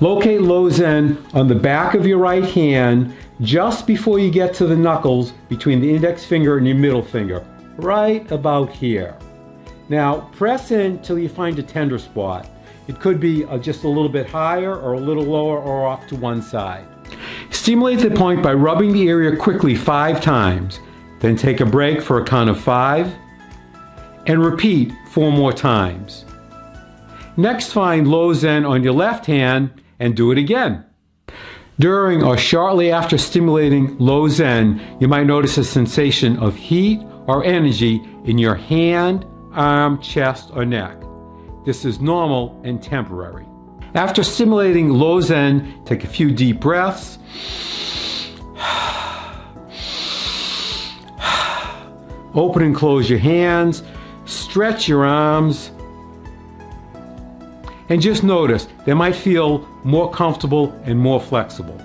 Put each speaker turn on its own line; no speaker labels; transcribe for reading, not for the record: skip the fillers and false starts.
Locate low Zen on the back of your right hand just before you get to the knuckles between the index finger and your middle finger, right about here. Now press in till you find a tender spot. It could be just a little bit higher or a little lower or off to one side. Stimulate the point by rubbing the area quickly 5 times. Then take a break for a count of 5 and repeat 4 more times. Next, find low Zen on your left hand and do it again. During or shortly after stimulating low Zen, you might notice a sensation of heat or energy in your hand, arm, chest, or neck. This is normal and temporary. After stimulating low Zen, take a few deep breaths. Open and close your hands, stretch your arms, and just notice they might feel more comfortable and more flexible.